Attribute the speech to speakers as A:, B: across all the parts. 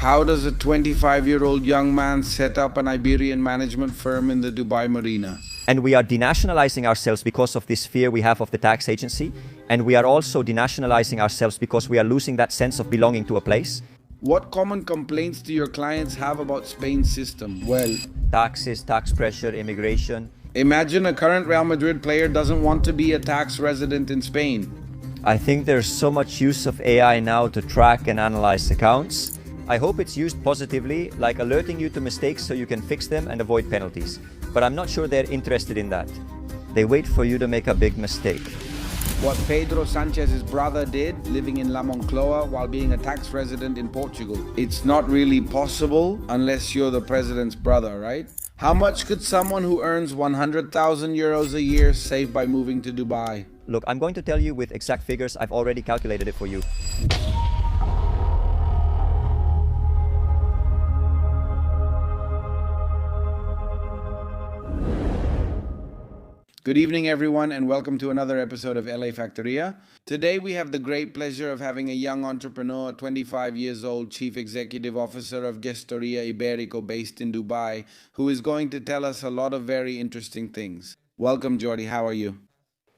A: How does a 25-year-old young man set up an Iberian management firm in the Dubai Marina?
B: And we are denationalizing ourselves because of this fear we have of the tax agency. And we are also denationalizing ourselves because we are losing that sense of belonging to a place.
A: What common complaints do your clients have about Spain's system? Well,
B: Taxes, tax pressure, immigration.
A: imagine a current Real Madrid player doesn't want to be a tax resident in Spain.
B: I think there's so much use of AI now to track and analyze accounts. I hope it's used positively, like alerting you to mistakes so you can fix them and avoid penalties. But I'm not sure they're interested in that. They wait for you to make a big mistake.
A: What Pedro Sanchez's brother did, living in La Moncloa while being a tax resident in Portugal. It's not really possible unless you're the president's brother, right? How much could someone who earns 100,000 euros a year save by moving to Dubai?
B: Look, I'm going to tell you with exact figures. I've already calculated it for you.
A: Good evening, everyone, and welcome to another episode of LA Factoria. Today, we have the great pleasure of having a young entrepreneur, 25 years old, Chief Executive Officer of Gestoria Iberico based in Dubai, who is going to tell us a lot of very interesting things. Welcome, Jordi. How are you?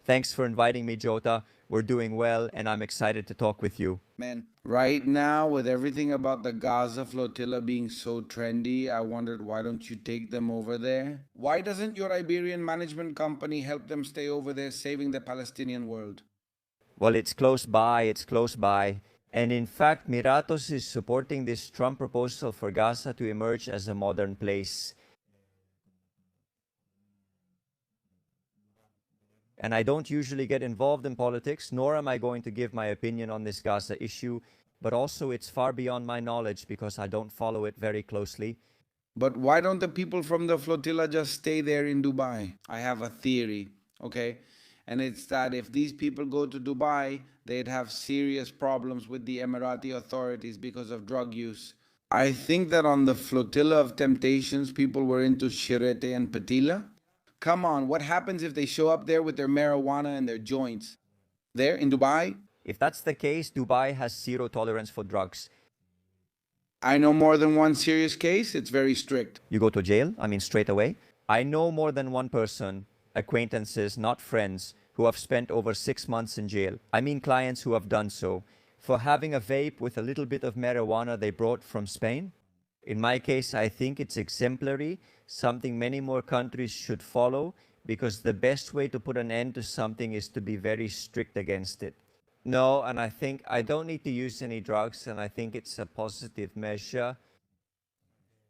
B: Thanks for inviting me, Jota. We're doing well, and I'm excited to talk with you.
A: Man, right now, with everything about the Gaza flotilla being so trendy, I wondered, why don't you take them over there? Why doesn't your Iberian management company help them stay over there, saving the Palestinian world?
B: Well, it's close by. And in fact, Miratos is supporting this Trump proposal for Gaza to emerge as a modern place. And I don't usually get involved in politics, nor am I going to give my opinion on this Gaza issue, but also it's far beyond my knowledge because I don't follow it very closely.
A: But why don't the people from the flotilla just stay there in Dubai? I have a theory, okay? And it's that if these people go to Dubai, they'd have serious problems with the Emirati authorities because of drug use. I think that on the flotilla of temptations, people were into shirete and patila. Come on, what happens if they show up there with their marijuana and their joints? There in Dubai?
B: If that's the case, Dubai has zero tolerance for drugs.
A: I know more than one serious case. It's very strict.
B: You go to jail, straight away. I know more than one person, acquaintances, not friends, who have spent over 6 months in jail. Clients who have done so for having a vape with a little bit of marijuana they brought from Spain. In my case, I think it's exemplary, something many more countries should follow, because the best way to put an end to something is to be very strict against it. No, and I think I don't need to use any drugs, and I think it's a positive measure.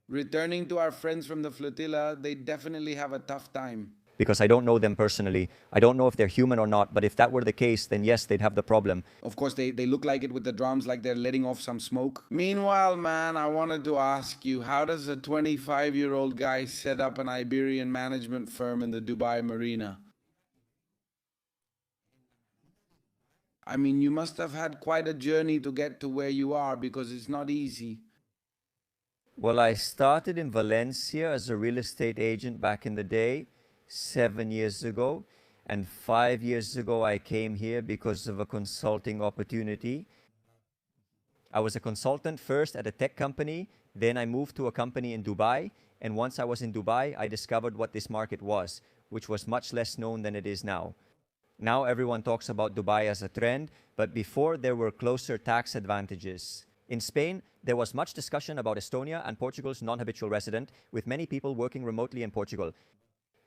A: Returning to our friends from the flotilla, they definitely have a tough time.
B: Because I don't know them personally. I don't know if they're human or not, but if that were the case, then yes, they'd have the problem.
A: Of course, they look like it with the drums, like they're letting off some smoke. Meanwhile, man, I wanted to ask you, how does a 25-year-old guy set up an Iberian management firm in the Dubai Marina? You must have had quite a journey to get to where you are, because it's not easy.
B: Well, I started in Valencia as a real estate agent back in the day, 7 years ago, and 5 years ago I came here because of a consulting opportunity. I was a consultant first at a tech company, then I moved to a company in Dubai, and once I was in Dubai, I discovered what this market was, which was much less known than it is now. Now everyone talks about Dubai as a trend, but before there were closer tax advantages. In Spain, there was much discussion about Estonia and Portugal's non-habitual resident, with many people working remotely in Portugal.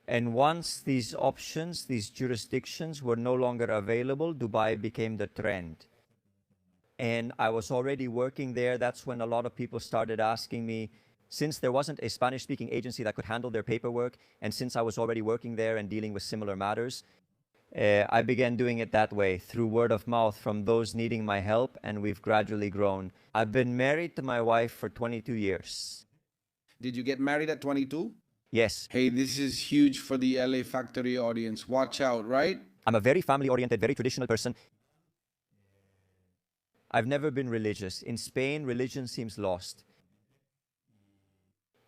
B: And once these options, these jurisdictions were no longer available, Dubai became the trend. And I was already working there. That's when a lot of people started asking me, since there wasn't a Spanish-speaking agency that could handle their paperwork, and since I was already working there and dealing with similar matters, I began doing it that way, through word of mouth from those needing my help, and we've gradually grown. I've been married to my wife for 22 years.
A: Did you get married at 22?
B: Yes.
A: Hey, this is huge for the LA Factory audience. Watch out, right?
B: I'm a very family-oriented, very traditional person. I've never been religious. In Spain, religion seems lost.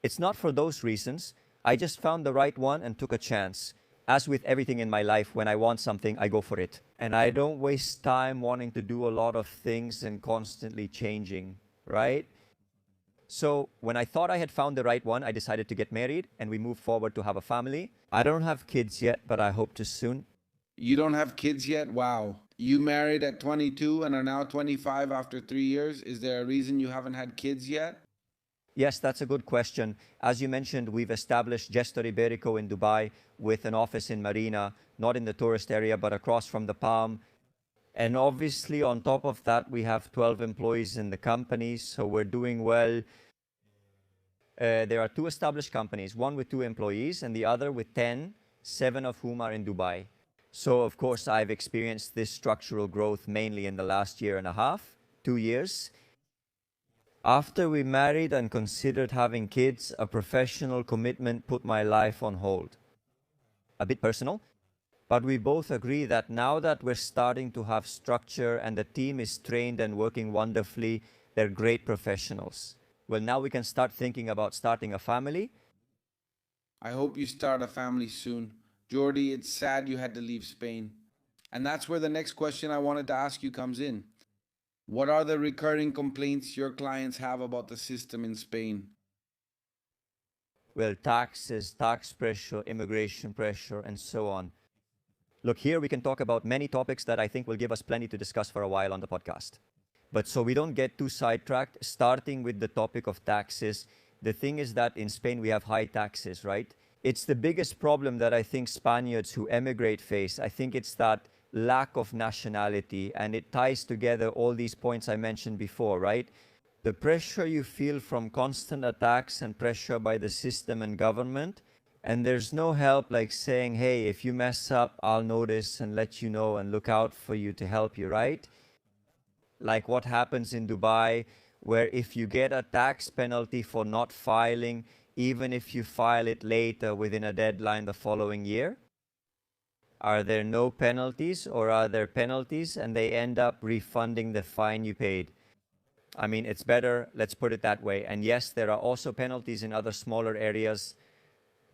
B: It's not for those reasons. I just found the right one and took a chance. As with everything in my life, when I want something, I go for it. And I don't waste time wanting to do a lot of things and constantly changing, right? So when I thought I had found the right one, I decided to get married and we moved forward to have a family. I don't have kids yet, but I hope to soon.
A: You don't have kids yet? Wow. You married at 22 and are now 25 after 3 years. Is there a reason you haven't had kids yet?
B: Yes, that's a good question. As you mentioned, we've established Gestor Iberico in Dubai with an office in Marina, not in the tourist area, but across from the Palm. And obviously, on top of that, we have 12 employees in the company, so we're doing well. There are two established companies, one with 2 employees and the other with 10, 7 of whom are in Dubai. So, of course, I've experienced this structural growth mainly in the last year and a half, 2 years. After we married and considered having kids, a professional commitment put my life on hold. A bit personal, but we both agree that now that we're starting to have structure and the team is trained and working wonderfully, they're great professionals. Well, now we can start thinking about starting a family.
A: I hope you start a family soon. Jordi, it's sad you had to leave Spain. And that's where the next question I wanted to ask you comes in. What are the recurring complaints your clients have about the system in Spain?
B: Well, taxes, tax pressure, immigration pressure, and so on. Look, here we can talk about many topics that I think will give us plenty to discuss for a while on the podcast. But so we don't get too sidetracked, starting with the topic of taxes. The thing is that in Spain we have high taxes, right? It's the biggest problem that I think Spaniards who emigrate face. I think it's that lack of nationality, and it ties together all these points I mentioned before, right? The pressure you feel from constant attacks and pressure by the system and government, and there's no help like saying, hey, if you mess up, I'll notice and let you know and look out for you to help you, right? Like what happens in Dubai, where if you get a tax penalty for not filing, even if you file it later within a deadline the following year, are there no penalties, or are there penalties and they end up refunding the fine you paid? I mean, it's better, let's put it that way. And yes, there are also penalties in other smaller areas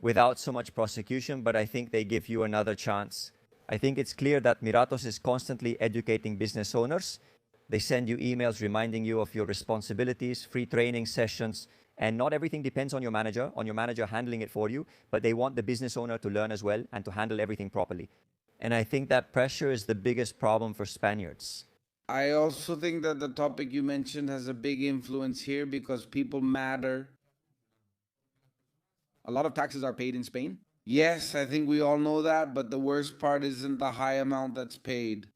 B: without so much prosecution, but I think they give you another chance. I think it's clear that Miratos is constantly educating business owners. They send you emails reminding you of your responsibilities, free training sessions, and not everything depends on your manager handling it for you, but they want the business owner to learn as well and to handle everything properly. And I think that pressure is the biggest problem for Spaniards.
A: I also think that the topic you mentioned has a big influence here because people matter. A lot of taxes are paid in Spain. Yes, I think we all know that, but the worst part isn't the high amount that's paid.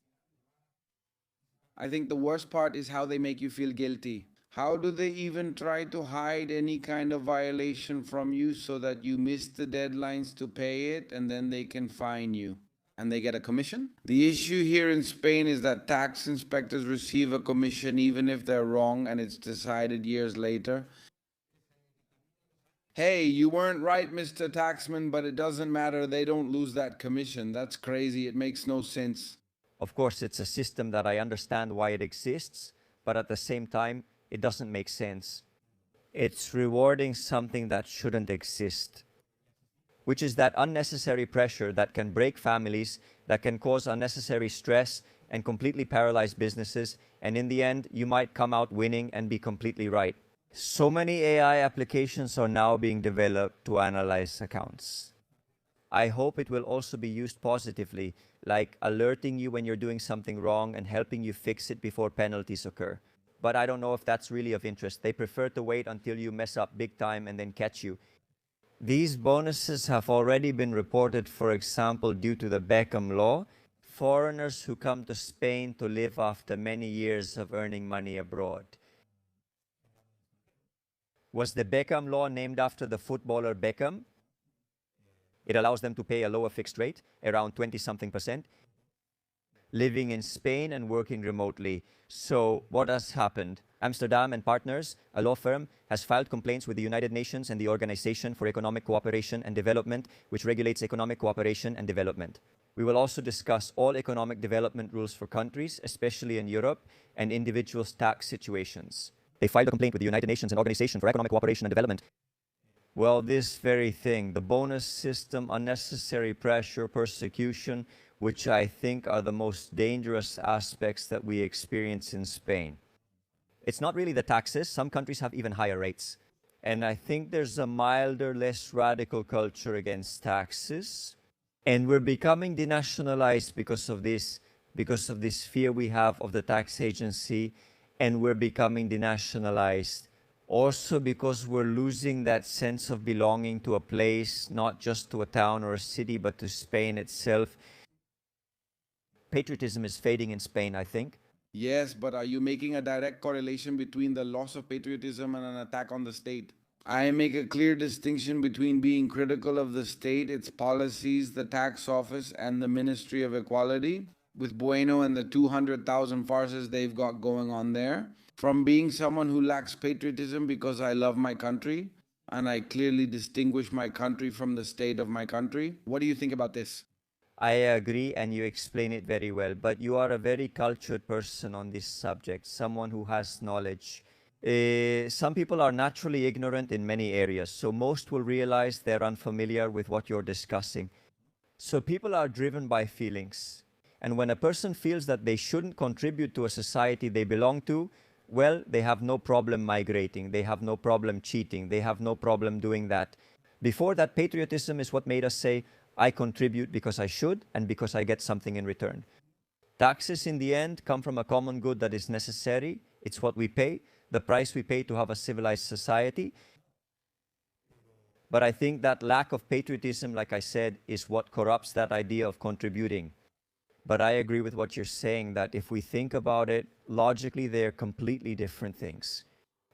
A: I think the worst part is how they make you feel guilty. How do they even try to hide any kind of violation from you so that you miss the deadlines to pay it and then they can fine you? And they get a commission? The issue here in Spain is that tax inspectors receive a commission even if they're wrong and it's decided years later. Hey, you weren't right, Mr. Taxman, but it doesn't matter. They don't lose that commission. That's crazy. It makes no sense.
B: Of course, it's a system that I understand why it exists, but at the same time, it doesn't make sense. It's rewarding something that shouldn't exist, which is that unnecessary pressure that can break families, that can cause unnecessary stress and completely paralyze businesses, and in the end, you might come out winning and be completely right. So many AI applications are now being developed to analyze accounts. I hope it will also be used positively, like alerting you when you're doing something wrong and helping you fix it before penalties occur. But I don't know if that's really of interest. They prefer to wait until you mess up big time and then catch you. These bonuses have already been reported, for example, due to the Beckham law. Foreigners who come to Spain to live after many years of earning money abroad. Was the Beckham law named after the footballer Beckham? It allows them to pay a lower fixed rate, around 20-something%, living in Spain and working remotely. So what has happened? Amsterdam and Partners, a law firm, has filed complaints with the United Nations and the Organization for Economic Cooperation and Development, which regulates economic cooperation and development. We will also discuss all economic development rules for countries, especially in Europe, and individuals' tax situations. They filed a complaint with the United Nations and Organization for Economic Cooperation and Development. Well, this very thing, the bonus system, unnecessary pressure, persecution, which I think are the most dangerous aspects that we experience in Spain. It's not really the taxes. Some countries have even higher rates. And I think there's a milder, less radical culture against taxes. And we're becoming denationalized because of this fear we have of the tax agency. And we're becoming denationalized also because we're losing that sense of belonging to a place, not just to a town or a city, but to Spain itself. Patriotism is fading in Spain, I think.
A: Yes, but are you making a direct correlation between the loss of patriotism and an attack on the state? I make a clear distinction between being critical of the state, its policies, the tax office, and the Ministry of Equality, with Bueno and the 200,000 farces they've got going on there, from being someone who lacks patriotism because I love my country and I clearly distinguish my country from the state of my country. What do you think about this?
B: I agree, and you explain it very well. But you are a very cultured person on this subject, someone who has knowledge. Some people are naturally ignorant in many areas, so most will realize they're unfamiliar with what you're discussing. So people are driven by feelings. And when a person feels that they shouldn't contribute to a society they belong to, well, they have no problem migrating. They have no problem cheating. They have no problem doing that. Before that, patriotism is what made us say, I contribute because I should and because I get something in return. Taxes in the end come from a common good that is necessary. It's what we pay, the price we pay to have a civilized society. But I think that lack of patriotism, like I said, is what corrupts that idea of contributing. But I agree with what you're saying, that if we think about it, logically, they're completely different things.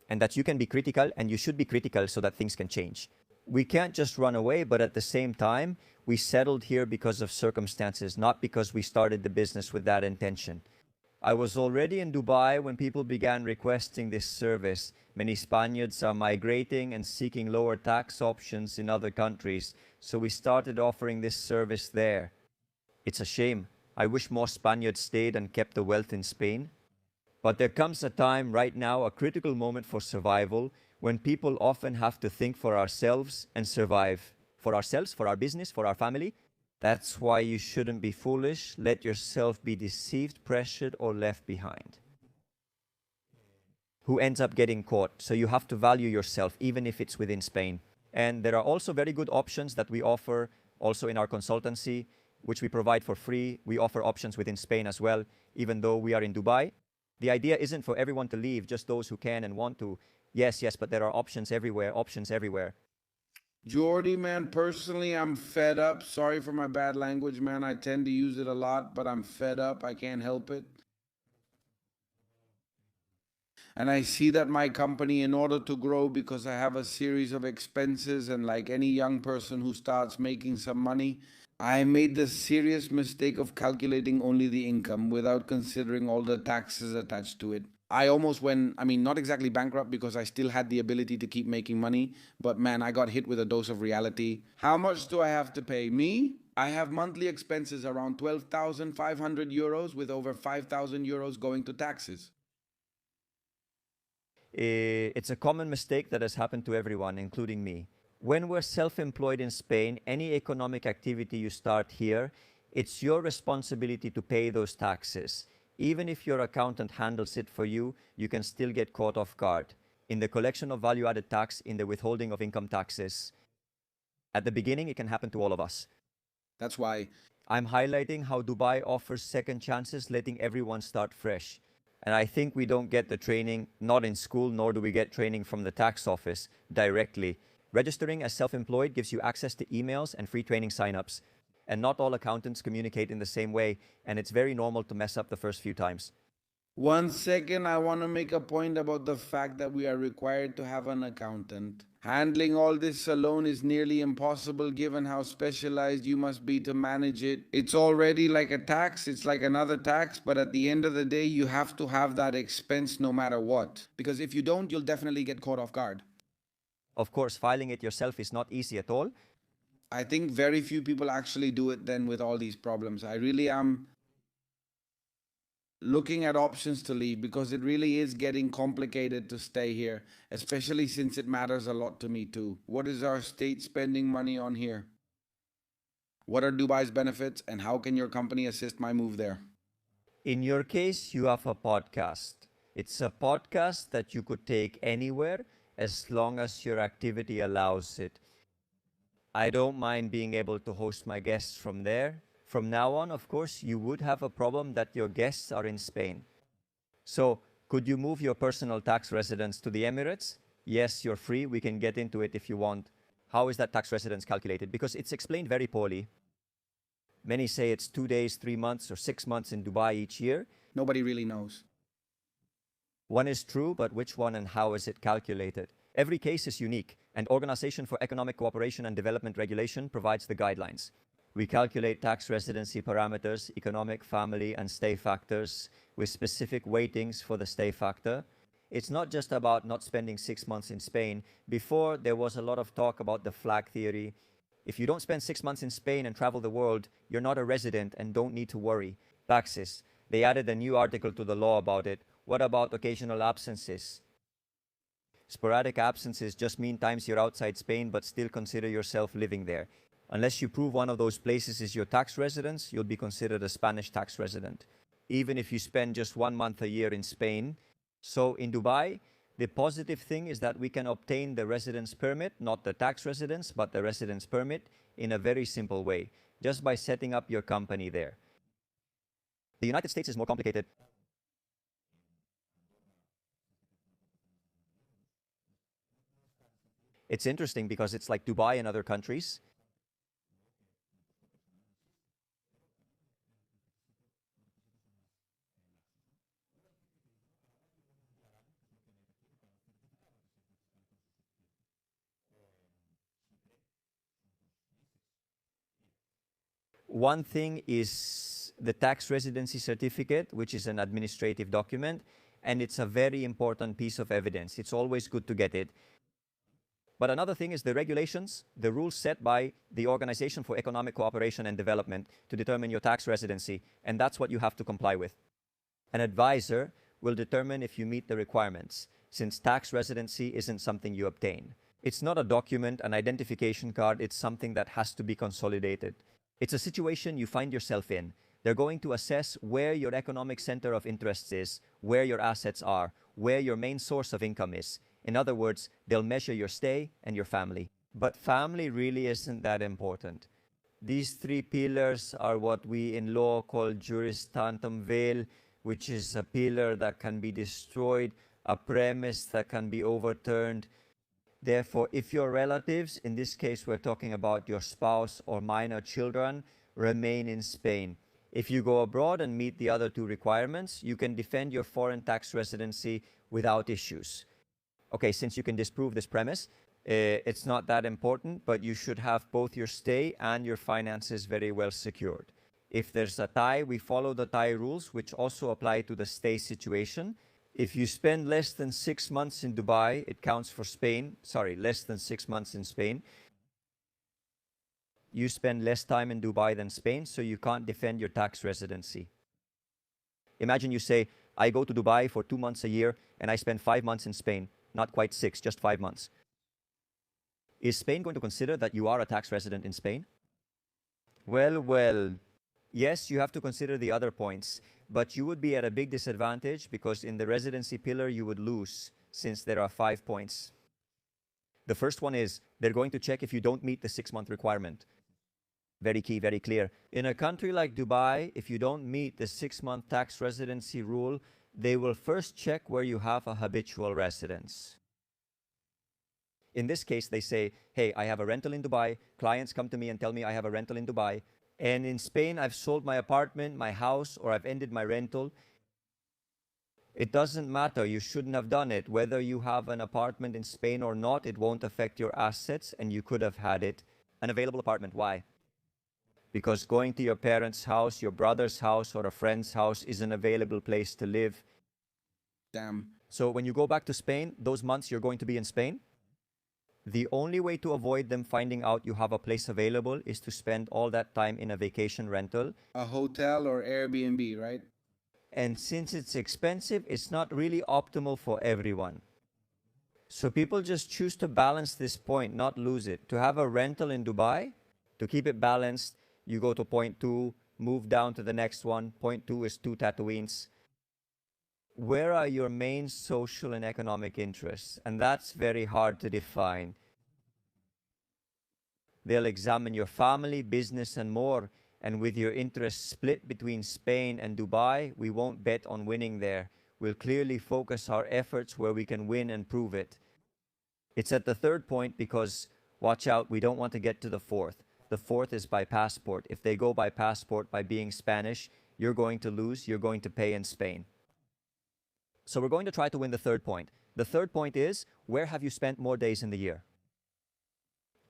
B: And that you can be critical, and you should be critical so that things can change. We can't just run away, but at the same time, we settled here because of circumstances, not because we started the business with that intention. I was already in Dubai when people began requesting this service. Many Spaniards are migrating and seeking lower tax options in other countries, so we started offering this service there. It's a shame. I wish more Spaniards stayed and kept the wealth in Spain. But there comes a time right now, a critical moment for survival, when people often have to think for ourselves and survive. For ourselves, for our business, for our family. That's why you shouldn't be foolish, let yourself be deceived, pressured, or left behind. Who ends up getting caught? So you have to value yourself, even if it's within Spain. And there are also very good options that we offer also in our consultancy, which we provide for free. We offer options within Spain as well, even though we are in Dubai. The idea isn't for everyone to leave, just those who can and want to. Yes, but there are options everywhere, options everywhere.
A: Jordy, man, personally, I'm fed up. Sorry for my bad language, man. I tend to use it a lot, but I'm fed up. I can't help it. And I see that my company, in order to grow, because I have a series of expenses, and like any young person who starts making some money, I made the serious mistake of calculating only the income without considering all the taxes attached to it. I almost went, I mean, not exactly bankrupt because I still had the ability to keep making money, but man, I got hit with a dose of reality. How much do I have to pay? Me? I have monthly expenses around 12,500 euros with over 5,000 euros going to taxes.
B: It's a common mistake that has happened to everyone, including me. When we're self-employed in Spain, any economic activity you start here, it's your responsibility to pay those taxes. Even if your accountant handles it for you, you can still get caught off guard in the collection of value-added tax, in the withholding of income taxes. At the beginning, it can happen to all of us.
A: That's why
B: I'm highlighting how Dubai offers second chances, letting everyone start fresh. And I think we don't get the training, not in school, nor do we get training from the tax office directly. Registering as self-employed gives you access to emails and free training signups. And not all accountants communicate in the same way, and it's very normal to mess up the first few times.
A: 1 second, I want to make a point about the fact that we are required to have an accountant. Handling all this alone is nearly impossible given how specialized you must be to manage it. It's already like a tax, it's like another tax, but at the end of the day, you have to have that expense no matter what. Because if you don't, you'll definitely get caught off guard.
B: Of course, filing it yourself is not easy at all.
A: I think very few people actually do it then with all these problems. I really am looking at options to leave because it really is getting complicated to stay here, especially since it matters a lot to me too. What is our state spending money on here? What are Dubai's benefits and how can your company assist my move there?
B: In your case, you have a podcast. It's a podcast that you could take anywhere as long as your activity allows it. I don't mind being able to host my guests from there. From now on, of course, you would have a problem that your guests are in Spain. So, could you move your personal tax residence to the Emirates? Yes, you're free. We can get into it if you want. How is that tax residence calculated? Because it's explained very poorly. Many say it's 2 days, 3 months, or 6 months in Dubai each year.
A: Nobody really knows.
B: One is true, but which one and how is it calculated? Every case is unique, and Organization for Economic Cooperation and Development Regulation provides the guidelines. We calculate tax residency parameters, economic, family, and stay factors with specific weightings for the stay factor. It's not just about not spending 6 months in Spain. Before, there was a lot of talk about the flag theory. If you don't spend 6 months in Spain and travel the world, you're not a resident and don't need to worry. Taxes. They added a new article to the law about it. What about occasional absences? Sporadic absences just mean times you're outside Spain but still consider yourself living there. Unless you prove one of those places is your tax residence, you'll be considered a Spanish tax resident, even if you spend just 1 month a year in Spain. So in Dubai, the positive thing is that we can obtain the residence permit, not the tax residence, but the residence permit in a very simple way, just by setting up your company there. The United States is more complicated. It's interesting because it's like Dubai and other countries. One thing is the tax residency certificate, which is an administrative document, and it's a very important piece of evidence. It's always good to get it. But another thing is the regulations, the rules set by the Organization for Economic Cooperation and Development to determine your tax residency, and that's what you have to comply with. An advisor will determine if you meet the requirements, since tax residency isn't something you obtain. It's not a document, an identification card, it's something that has to be consolidated. It's a situation you find yourself in. They're going to assess where your economic center of interest is, where your assets are, where your main source of income is. In other words, they'll measure your stay and your family. But family really isn't that important. These 3 pillars are what we in law call juris tantum vel, which is a pillar that can be destroyed, a premise that can be overturned. Therefore, if your relatives, in this case we're talking about your spouse or minor children, remain in Spain. If you go abroad and meet the other 2 requirements, you can defend your foreign tax residency without issues. Okay, since you can disprove this premise, it's not that important, but you should have both your stay and your finances very well secured. If there's a tie, we follow the tie rules, which also apply to the stay situation. If you spend less than 6 months in Dubai, it counts for Spain. Sorry, less than 6 months in Spain. You spend less time in Dubai than Spain, so you can't defend your tax residency. Imagine you say, I go to Dubai for 2 months a year and I spend 5 months in Spain. Not quite 6, just 5 months. Is Spain going to consider that you are a tax resident in Spain? Well, yes, you have to consider the other points, but you would be at a big disadvantage because in the residency pillar you would lose since there are 5 points. The first one is they're going to check if you don't meet the 6-month requirement. Very key, very clear. In a country like Dubai, if you don't meet the 6-month tax residency rule, they will first check where you have a habitual residence. In this case, they say, hey, I have a rental in Dubai. Clients come to me and tell me I have a rental in Dubai. And in Spain, I've sold my apartment, my house, or I've ended my rental. It doesn't matter. You shouldn't have done it. Whether you have an apartment in Spain or not, it won't affect your assets, and you could have had it. An available apartment. Why? Because going to your parents' house, your brother's house, or a friend's house is an available place to live.
A: Damn.
B: So when you go back to Spain, those months you're going to be in Spain, the only way to avoid them finding out you have a place available is to spend all that time in a vacation rental.
A: A hotel or Airbnb, right?
B: And since it's expensive, it's not really optimal for everyone. So people just choose to balance this point, not lose it. To have a rental in Dubai, to keep it balanced, you go to point 2, move down to the next one. Point 2 is 2 Tatooines. Where are your main social and economic interests? And that's very hard to define. They'll examine your family, business, and more. And with your interests split between Spain and Dubai, we won't bet on winning there. We'll clearly focus our efforts where we can win and prove it. It's at the third point because, watch out, we don't want to get to the fourth. The fourth is by passport. If they go by passport, by being Spanish, you're going to lose, you're going to pay in Spain. So we're going to try to win the third point. The third point is, where have you spent more days in the year?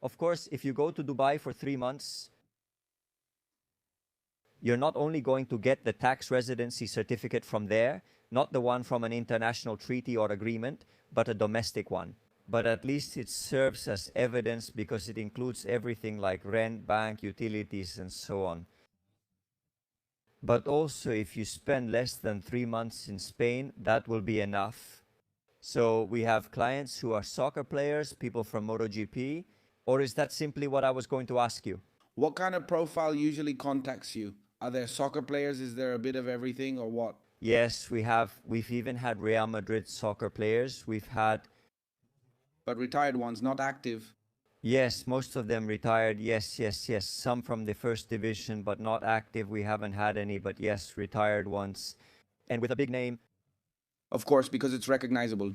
B: Of course, if you go to Dubai for 3 months, you're not only going to get the tax residency certificate from there, not the one from an international treaty or agreement, but a domestic one. But at least it serves as evidence because it includes everything like rent, bank, utilities, and so on. But also, if you spend less than 3 months in Spain, that will be enough. So we have clients who are soccer players, people from MotoGP, or is that simply what I was going to ask you?
A: What kind of profile usually contacts you? Are there soccer players? Is there a bit of everything or what?
B: Yes, we've even had Real Madrid soccer players. We've had,
A: But retired ones, not active.
B: yes, most of them retired. Yes. Some from the first division, but not active. We haven't had any, but yes, retired ones. And with a big name.
A: Of course, because it's recognizable.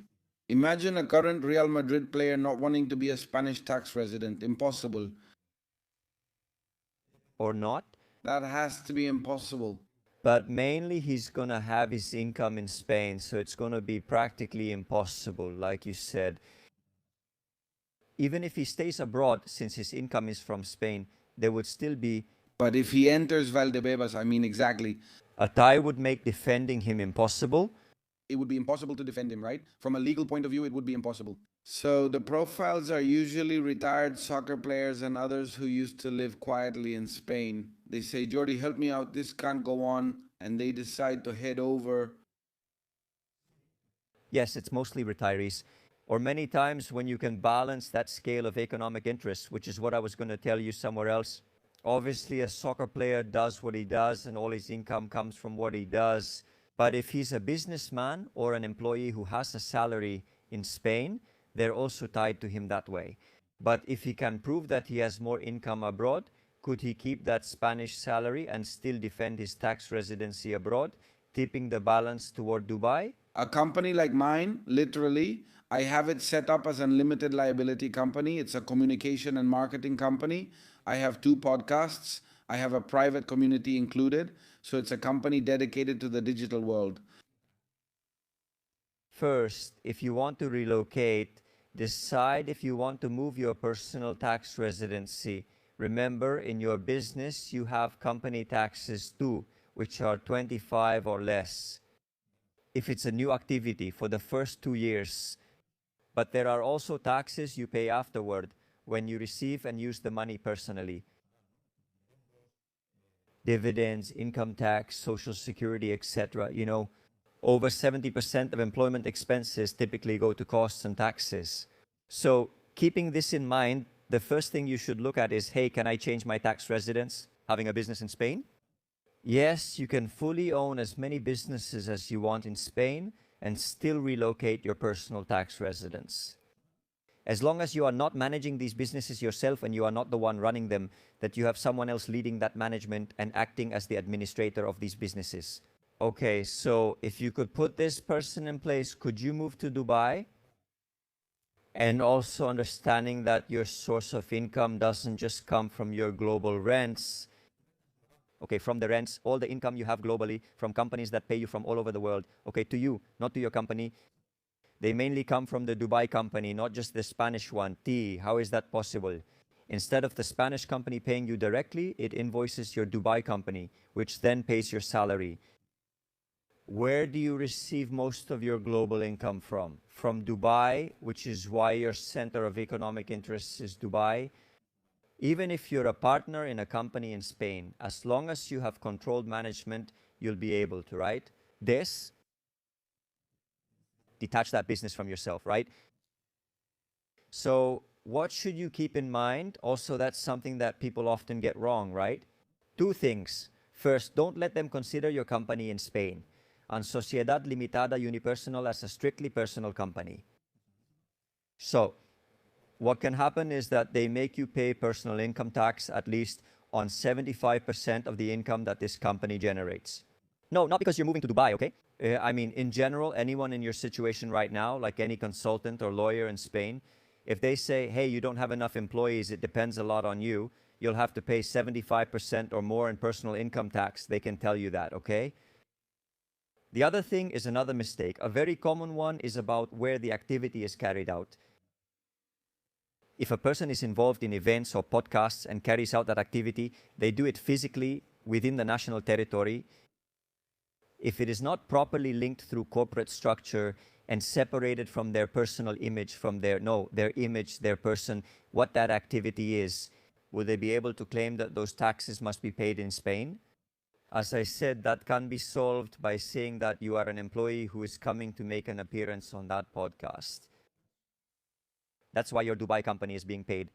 A: Imagine a current Real Madrid player not wanting to be a Spanish tax resident. Impossible.
B: Or not.
A: That has to be impossible.
B: But mainly he's going to have his income in Spain, so it's going to be practically impossible, like you said. Even if he stays abroad, since his income is from Spain, there would still be...
A: But if he enters Valdebebas, I mean exactly.
B: A tie would make defending him impossible.
A: It would be impossible to defend him, right? From a legal point of view, it would be impossible. So the profiles are usually retired soccer players and others who used to live quietly in Spain. They say, Jordi, help me out, this can't go on, and they decide to head over.
B: Yes, it's mostly retirees. Or many times when you can balance that scale of economic interest, which is what I was going to tell you somewhere else. Obviously, a soccer player does what he does and all his income comes from what he does. But if he's a businessman or an employee who has a salary in Spain, they're also tied to him that way. But if he can prove that he has more income abroad, could he keep that Spanish salary and still defend his tax residency abroad, tipping the balance toward Dubai?
A: A company like mine, literally, I have it set up as a limited liability company. It's a communication and marketing company. I have 2 podcasts. I have a private community included. So it's a company dedicated to the digital world.
B: First, if you want to relocate, decide if you want to move your personal tax residency. Remember, in your business, you have company taxes too, which are 25 or less. If it's a new activity for the first 2 years, but there are also taxes you pay afterward when you receive and use the money personally. Dividends, income tax, social security, etc. You know, over 70% of employment expenses typically go to costs and taxes. So keeping this in mind, the first thing you should look at is, hey, can I change my tax residence having a business in Spain? Yes, you can fully own as many businesses as you want in Spain and still relocate your personal tax residence. As long as you are not managing these businesses yourself and you are not the one running them, that you have someone else leading that management and acting as the administrator of these businesses. Okay, so if you could put this person in place, could you move to Dubai? And also understanding that your source of income doesn't just come from your global rents. Okay, from the rents, all the income you have globally, from companies that pay you from all over the world. Okay, to you, not to your company. They mainly come from the Dubai company, not just the Spanish one. How is that possible? Instead of the Spanish company paying you directly, it invoices your Dubai company, which then pays your salary. Where do you receive most of your global income from? From Dubai, which is why your center of economic interest is Dubai. Even if you're a partner in a company in Spain, as long as you have controlled management, you'll be able to, right? Detach that business from yourself, right? So what should you keep in mind? Also, that's something that people often get wrong, right? 2 things. First, don't let them consider your company in Spain. and Sociedad Limitada Unipersonal as a strictly personal company. So what can happen is that they make you pay personal income tax at least on 75% of the income that this company generates. No, not because you're moving to Dubai, okay? I mean, in general, anyone in your situation right now, like any consultant or lawyer in Spain, if they say, hey, you don't have enough employees, it depends a lot on you, you'll have to pay 75% or more in personal income tax. They can tell you that, okay? The other thing is another mistake. A very common one is about where the activity is carried out. If a person is involved in events or podcasts and carries out that activity, they do it physically within the national territory. If it is not properly linked through corporate structure and separated from their personal image, from their image, their person, what that activity is, will they be able to claim that those taxes must be paid in Spain? As I said, that can be solved by saying that you are an employee who is coming to make an appearance on that podcast. That's why your Dubai company is being paid.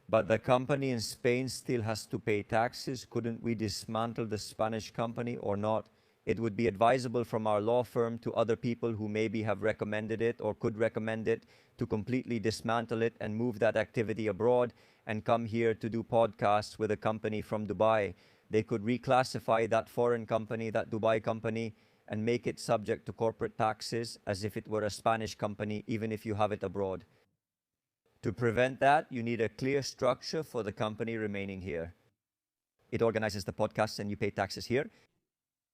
B: But the company in Spain still has to pay taxes. Couldn't we dismantle the Spanish company or not? It would be advisable from our law firm to other people who maybe have recommended it or could recommend it to completely dismantle it and move that activity abroad and come here to do podcasts with a company from Dubai. They could reclassify that foreign company, that Dubai company, and make it subject to corporate taxes as if it were a Spanish company, even if you have it abroad. To prevent that, you need a clear structure for the company remaining here. It organizes the podcasts and you pay taxes here.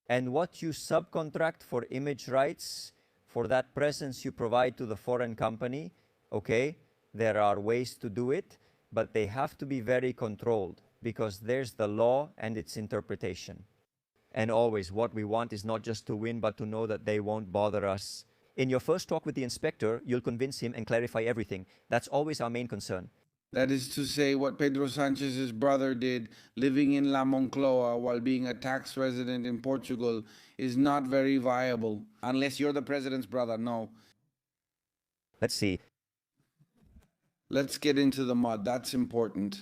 B: And what you subcontract for image rights, for that presence you provide to the foreign company, okay, there are ways to do it, but they have to be very controlled because there's the law and its interpretation. And always what we want is not just to win, but to know that they won't bother us. In your first talk with the inspector, you'll convince him and clarify everything. That's always our main concern.
A: That is to say, what Pedro Sanchez's brother did, living in La Moncloa while being a tax resident in Portugal, is not very viable. Unless you're the president's brother, no.
B: Let's see.
A: Let's get into the mud. That's important.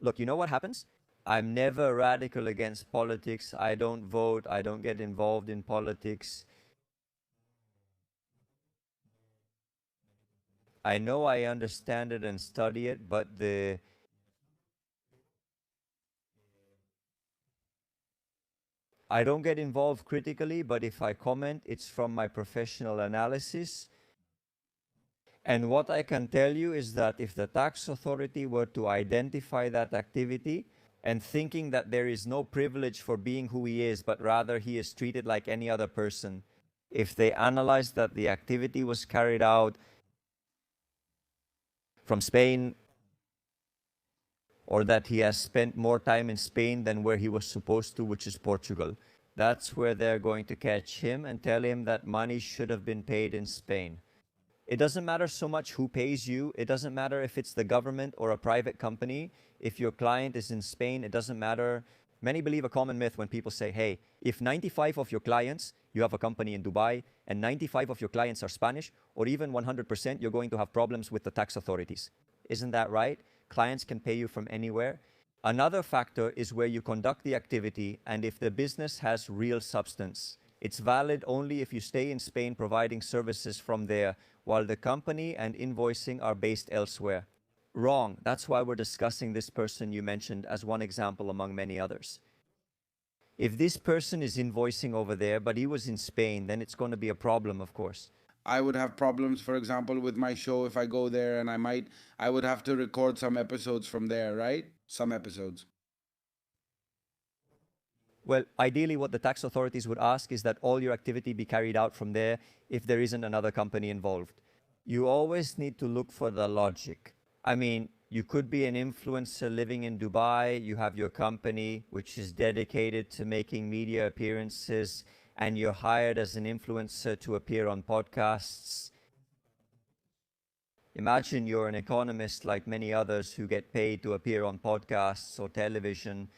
B: Look, you know what happens? I'm never radical against politics. I don't vote. I don't get involved in politics. I know I understand it and study it, but I don't get involved critically, but if I comment, it's from my professional analysis. And what I can tell you is that if the tax authority were to identify that activity and thinking that there is no privilege for being who he is, but rather he is treated like any other person, if they analyze that the activity was carried out from Spain, or that he has spent more time in Spain than where he was supposed to, which is Portugal, that's where they're going to catch him and tell him that money should have been paid in Spain. It doesn't matter so much who pays you. It doesn't matter if it's the government or a private company. If your client is in Spain, it doesn't matter. Many believe a common myth when people say, hey, if 95 of your clients, you have a company in Dubai, and 95 of your clients are Spanish, or even 100%, you're going to have problems with the tax authorities. Isn't that right? Clients can pay you from anywhere. Another factor is where you conduct the activity and if the business has real substance. It's valid only if you stay in Spain providing services from there, while the company and invoicing are based elsewhere. Wrong. That's why we're discussing this person you mentioned as one example among many others. If this person is invoicing over there, but he was in Spain, then it's going to be a problem, of course.
A: I would have problems, for example, with my show if I go there and I would have to record some episodes from there, right? Some episodes.
B: Well, ideally what the tax authorities would ask is that all your activity be carried out from there if there isn't another company involved. You always need to look for the logic. I mean, you could be an influencer living in Dubai, you have your company which is dedicated to making media appearances, and you're hired as an influencer to appear on podcasts. Imagine you're an economist like many others who get paid to appear on podcasts or television.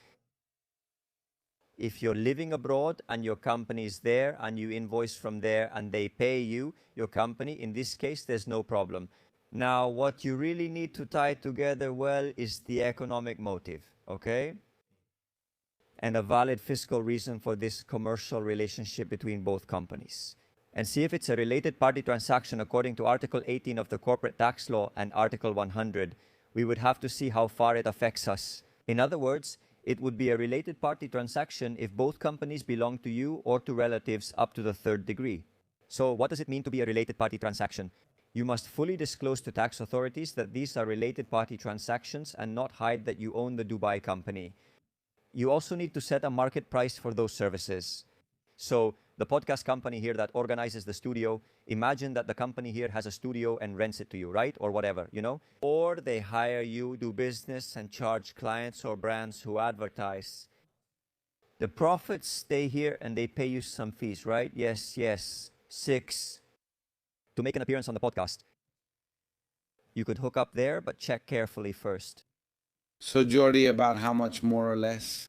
B: If you're living abroad and your company is there and you invoice from there and they pay you, your company, in this case, there's no problem. Now, what you really need to tie together well is the economic motive, okay? and a valid fiscal reason for this commercial relationship between both companies. And see if it's a related party transaction according to Article 18 of the Corporate Tax Law and Article 100. We would have to see how far it affects us. In other words, it would be a related party transaction if both companies belong to you or to relatives up to the third degree. So what does it mean to be a related party transaction? You must fully disclose to tax authorities that these are related party transactions and not hide that you own the Dubai company. You also need to set a market price for those services. So the podcast company here that organizes the studio, imagine that the company here has a studio and rents it to you, right? Or whatever, you know? Or they hire you, do business, and charge clients or brands who advertise. The profits stay here and they pay you some fees, right? Yes, yes. 6. To make an appearance on the podcast. You could hook up there, but check carefully first.
A: So, Jordi, about how much more or less?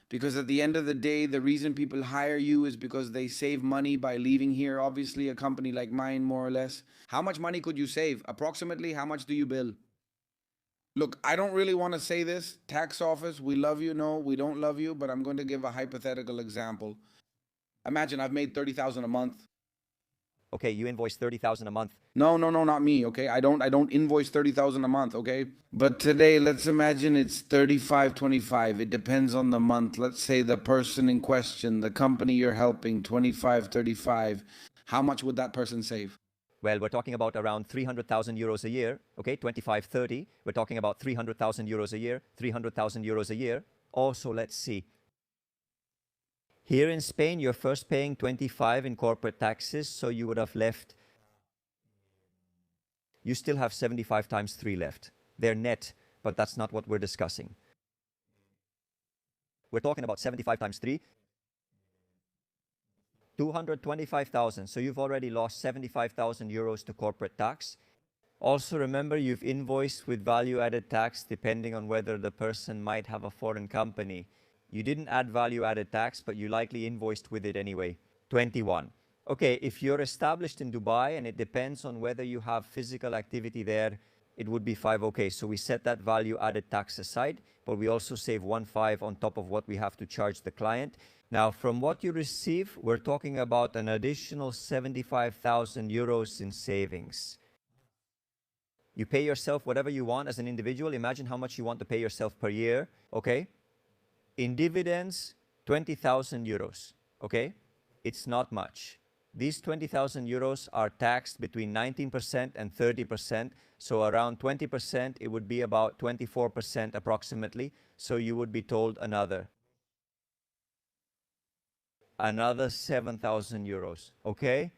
A: Because at the end of the day, the reason people hire you is because they save money by leaving here. Obviously, a company like mine, more or less. How much money could you save? Approximately, how much do you bill? Look, I don't really want to say this. Tax office, we love you. No, we don't love you, but I'm going to give a hypothetical example. Imagine I've made 30,000 a month.
B: Okay, you invoice 30,000 a month.
A: No, not me, okay? I don't invoice 30,000 a month, okay? But today, let's imagine it's 35.25. It depends on the month. Let's say the person in question, the company you're helping, 25.35. How much would that person save?
B: Well, we're talking about around 300,000 euros a year, okay? 25.30. We're talking about 300,000 euros a year, 300,000 euros a year. Also, let's see. Here in Spain, you're first paying 25 in corporate taxes, so you would have left. You still have 75 times 3 left. They're net, but that's not what we're discussing. We're talking about 75 times 3. 225,000. So you've already lost 75,000 euros to corporate tax. Also remember, you've invoiced with value-added tax depending on whether the person might have a foreign company. You didn't add value-added tax, but you likely invoiced with it anyway. 21. Okay, if you're established in Dubai and it depends on whether you have physical activity there, it would be 5. Okay, so we set that value-added tax aside, but we also save 1.5 on top of what we have to charge the client. Now, from what you receive, we're talking about an additional 75,000 euros in savings. You pay yourself whatever you want as an individual. Imagine how much you want to pay yourself per year, okay? In dividends, 20,000 euros, okay? It's not much. These 20,000 euros are taxed between 19% and 30%. So around 20%, it would be about 24% approximately. So you would be told another 7,000 euros, okay?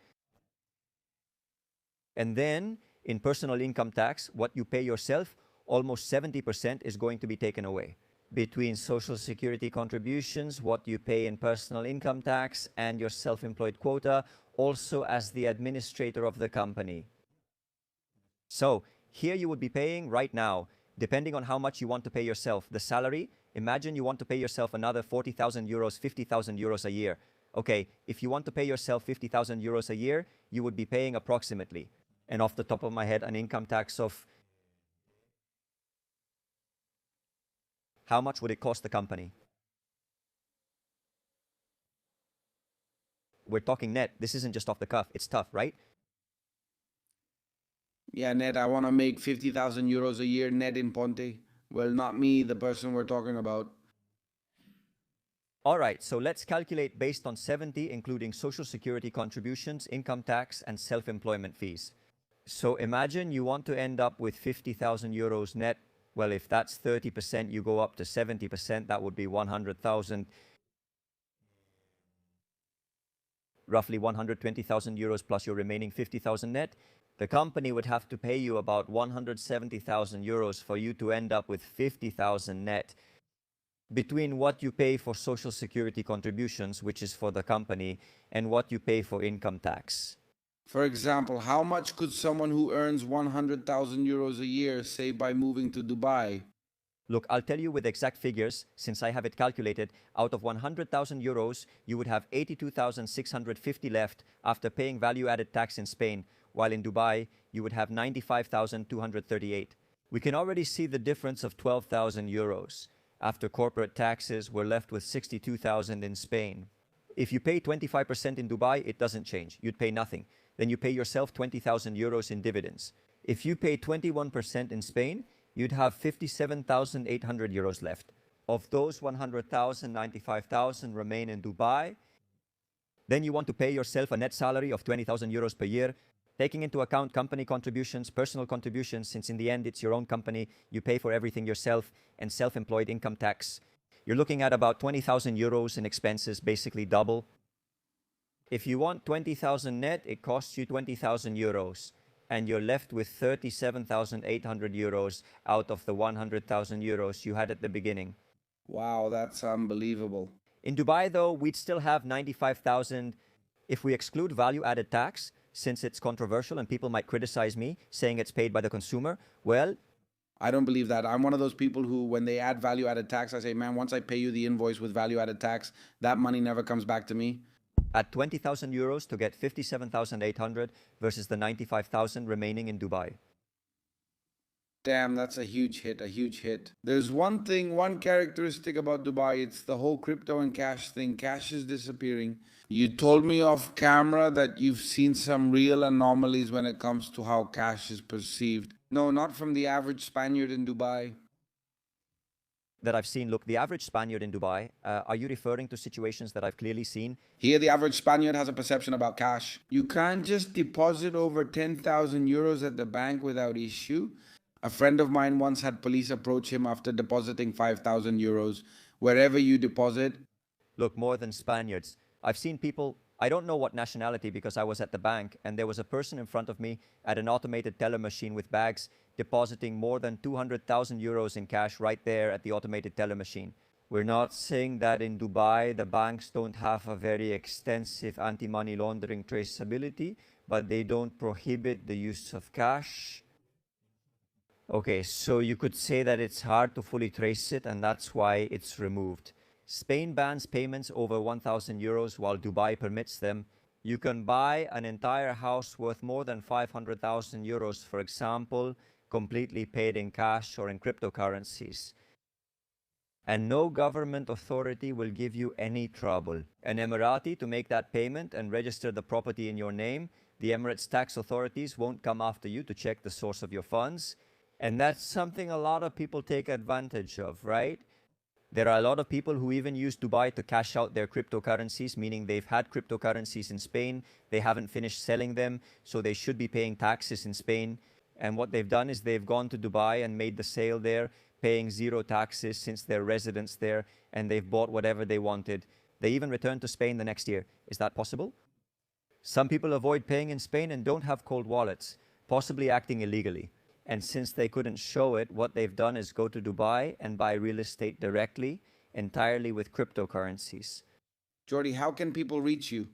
B: And then in personal income tax, what you pay yourself, almost 70% is going to be taken away. Between social security contributions, what you pay in personal income tax, and your self-employed quota, also as the administrator of the company. So here you would be paying right now, depending on how much you want to pay yourself, the salary. Imagine you want to pay yourself another 40,000 euros, 50,000 euros a year. Okay, if you want to pay yourself 50,000 euros a year, you would be paying approximately, and off the top of my head, an income tax of how much would it cost the company? We're talking net. This isn't just off the cuff. It's tough, right?
A: Yeah, net, I want to make 50,000 euros a year net in Ponte. Well, not me, the person we're talking about.
B: All right, so let's calculate based on 70, including social security contributions, income tax, and self-employment fees. So imagine you want to end up with 50,000 euros net. Well, if that's 30%, you go up to 70%. That would be 100,000. Roughly 120,000 euros plus your remaining 50,000 net. The company would have to pay you about 170,000 euros for you to end up with 50,000 net. Between what you pay for social security contributions, which is for the company, and what you pay for income tax.
A: For example, how much could someone who earns 100,000 euros a year save by moving to Dubai?
B: Look, I'll tell you with exact figures, since I have it calculated. Out of 100,000 euros, you would have 82,650 left after paying value-added tax in Spain, while in Dubai, you would have 95,238. We can already see the difference of 12,000 euros. After corporate taxes, we're left with 62,000 in Spain. If you pay 25% in Dubai, it doesn't change. You'd pay nothing. Then you pay yourself 20,000 euros in dividends. If you pay 21% in Spain, you'd have 57,800 euros left. Of those 100,000, 95,000 remain in Dubai. Then you want to pay yourself a net salary of 20,000 euros per year, taking into account company contributions, personal contributions, since in the end it's your own company, you pay for everything yourself, and self-employed income tax. You're looking at about 20,000 euros in expenses, basically double. If you want 20,000 net, it costs you 20,000 euros, and you're left with 37,800 euros out of the 100,000 euros you had at the beginning.
A: Wow, that's unbelievable.
B: In Dubai, though, we'd still have 95,000 if we exclude value-added tax, since it's controversial and people might criticize me, saying it's paid by the consumer. Well,
A: I don't believe that. I'm one of those people who, when they add value-added tax, I say, man, once I pay you the invoice with value-added tax, that money never comes back to me.
B: at 20,000 euros to get 57,800 versus the 95,000 remaining in Dubai.
A: Damn, that's a huge hit, a huge hit. There's one thing, one characteristic about Dubai, it's the whole crypto and cash thing. Cash is disappearing. You told me off camera that you've seen some real anomalies when it comes to how cash is perceived. No, not from the average Spaniard in Dubai.
B: That I've seen. Look, the average Spaniard in Dubai, are you referring to situations that I've clearly seen?
A: Here, the average Spaniard has a perception about cash. You can't just deposit over 10,000 euros at the bank without issue. A friend of mine once had police approach him after depositing 5,000 euros. Wherever you deposit.
B: Look, more than Spaniards. I've seen people, I don't know what nationality because I was at the bank, and there was a person in front of me at an automated teller machine with bags depositing more than 200,000 euros in cash right there at the automated teller machine. We're not saying that in Dubai the banks don't have a very extensive anti-money laundering traceability, but they don't prohibit the use of cash. Okay, so you could say that it's hard to fully trace it, and that's why it's removed. Spain bans payments over 1,000 euros while Dubai permits them. You can buy an entire house worth more than 500,000 euros, for example, completely paid in cash or in cryptocurrencies. And no government authority will give you any trouble. An Emirati to make that payment and register the property in your name, the Emirates tax authorities won't come after you to check the source of your funds. And that's something a lot of people take advantage of, right? There are a lot of people who even use Dubai to cash out their cryptocurrencies, meaning they've had cryptocurrencies in Spain, they haven't finished selling them, so they should be paying taxes in Spain. And what they've done is they've gone to Dubai and made the sale there, paying zero taxes since they're residents there, and they've bought whatever they wanted. They even returned to Spain the next year. Is that possible? Some people avoid paying in Spain and don't have cold wallets, possibly acting illegally. And since they couldn't show it, what they've done is go to Dubai and buy real estate directly, entirely with cryptocurrencies.
A: Jordi, how can people reach you?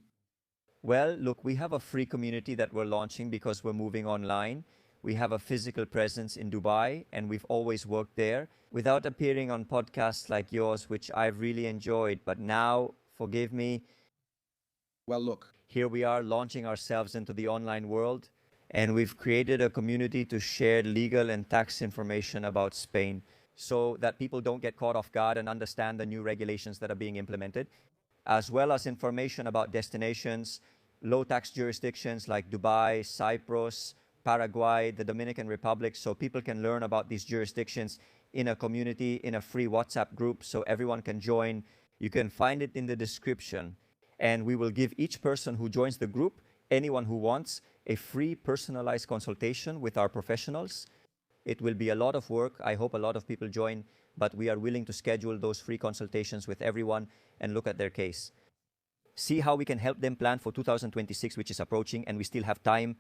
B: Well, look, we have a free community that we're launching because we're moving online. We have a physical presence in Dubai, and we've always worked there without appearing on podcasts like yours, which I've really enjoyed. But now, forgive me.
A: Well, look.
B: Here we are launching ourselves into the online world. And we've created a community to share legal and tax information about Spain so that people don't get caught off guard and understand the new regulations that are being implemented, as well as information about destinations, low tax jurisdictions like Dubai, Cyprus, Paraguay, the Dominican Republic, so people can learn about these jurisdictions in a community, in a free WhatsApp group, so everyone can join. You can find it in the description. And we will give each person who joins the group, anyone who wants, a free personalized consultation with our professionals. It will be a lot of work. I hope a lot of people join, but we are willing to schedule those free consultations with everyone and look at their case. See how we can help them plan for 2026, which is approaching, and we still have time.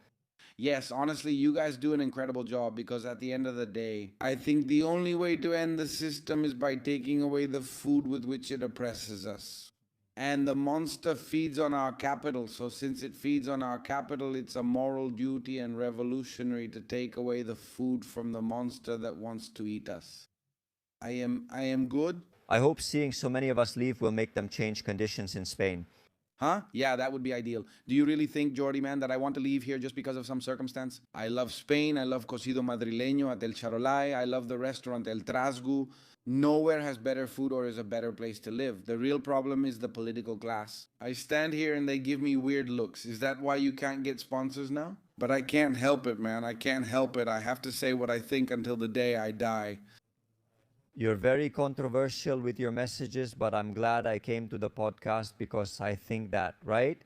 A: Yes, honestly, you guys do an incredible job because at the end of the day, I think the only way to end the system is by taking away the food with which it oppresses us. And the monster feeds on our capital. So since it feeds on our capital, it's a moral duty and revolutionary to take away the food from the monster that wants to eat us. I am good.
B: I hope seeing so many of us leave will make them change conditions in Spain.
A: Huh? Yeah, that would be ideal. Do you really think, Jordi, man, that I want to leave here just because of some circumstance? I love Spain. I love cocido madrileño at El Charolais. I love the restaurant El Trasgu. Nowhere has better food or is a better place to live. The real problem is the political class. I stand here and they give me weird looks. Is that why you can't get sponsors now? But I can't help it, man. I can't help it. I have to say what I think until the day I die.
B: You're very controversial with your messages, but I'm glad I came to the podcast because I think that, right?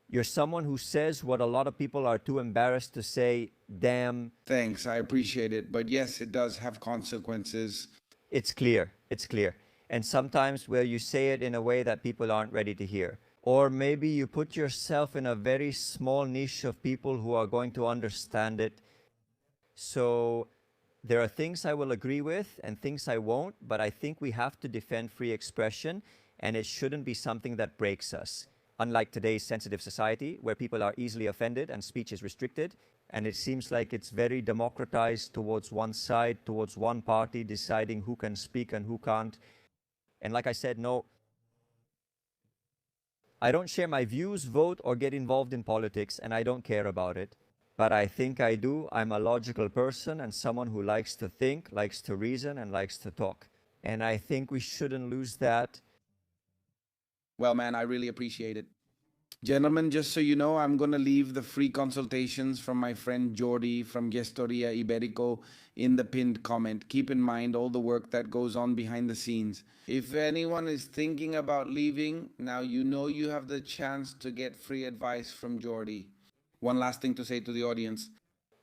B: You're someone who says what a lot of people are too embarrassed to say, damn.
A: Thanks, I appreciate it. But yes, it does have consequences.
B: It's clear. It's clear. And sometimes where you say it in a way that people aren't ready to hear. Or maybe you put yourself in a very small niche of people who are going to understand it. So there are things I will agree with and things I won't, but I think we have to defend free expression, and it shouldn't be something that breaks us. Unlike today's sensitive society, where people are easily offended and speech is restricted, and it seems like it's very democratized towards one side, towards one party deciding who can speak and who can't. And like I said, no, I don't share my views, vote, or get involved in politics, and I don't care about it. But I think I do. I'm a logical person and someone who likes to think, likes to reason, and likes to talk. And I think we shouldn't lose that.
A: Well, man, I really appreciate it. Gentlemen, just so you know, I'm going to leave the free consultations from my friend Jordi from Gestoria Iberico in the pinned comment. Keep in mind all the work that goes on behind the scenes. If anyone is thinking about leaving, now you know you have the chance to get free advice from Jordi. One last thing to say to the audience.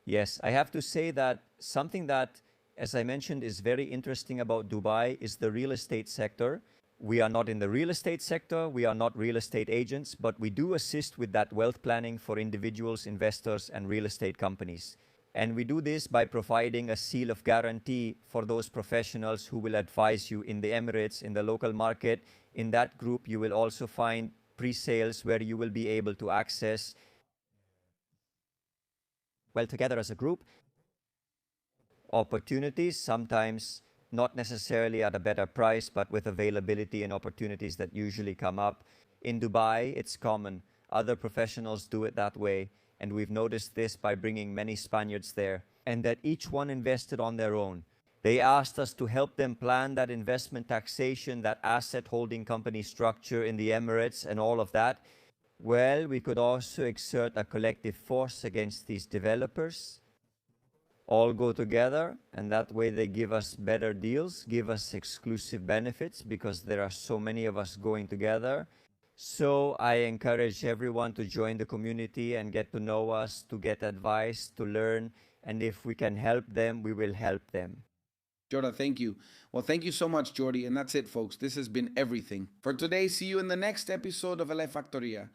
B: Yes, I have to say that something that, as I mentioned, is very interesting about Dubai is the real estate sector. We are not in the real estate sector, we are not real estate agents, but we do assist with that wealth planning for individuals, investors, and real estate companies. And we do this by providing a seal of guarantee for those professionals who will advise you in the Emirates, in the local market. In that group, you will also find pre-sales where you will be able to access well together as a group opportunities, sometimes not necessarily at a better price, but with availability and opportunities that usually come up. In Dubai, it's common. Other professionals do it that way. And we've noticed this by bringing many Spaniards there, and that each one invested on their own. They asked us to help them plan that investment taxation, that asset holding company structure in the Emirates and all of that. Well, we could also exert a collective force against these developers, all go together, and that way they give us better deals, give us exclusive benefits because there are so many of us going together. So I encourage everyone to join the community and get to know us, to get advice, to learn, and if we can help them, we will help them.
A: Jordan, thank you. Well, thank you so much, Jordi. And that's it, folks. This has been everything. For today, see you in the next episode of LA Factoria.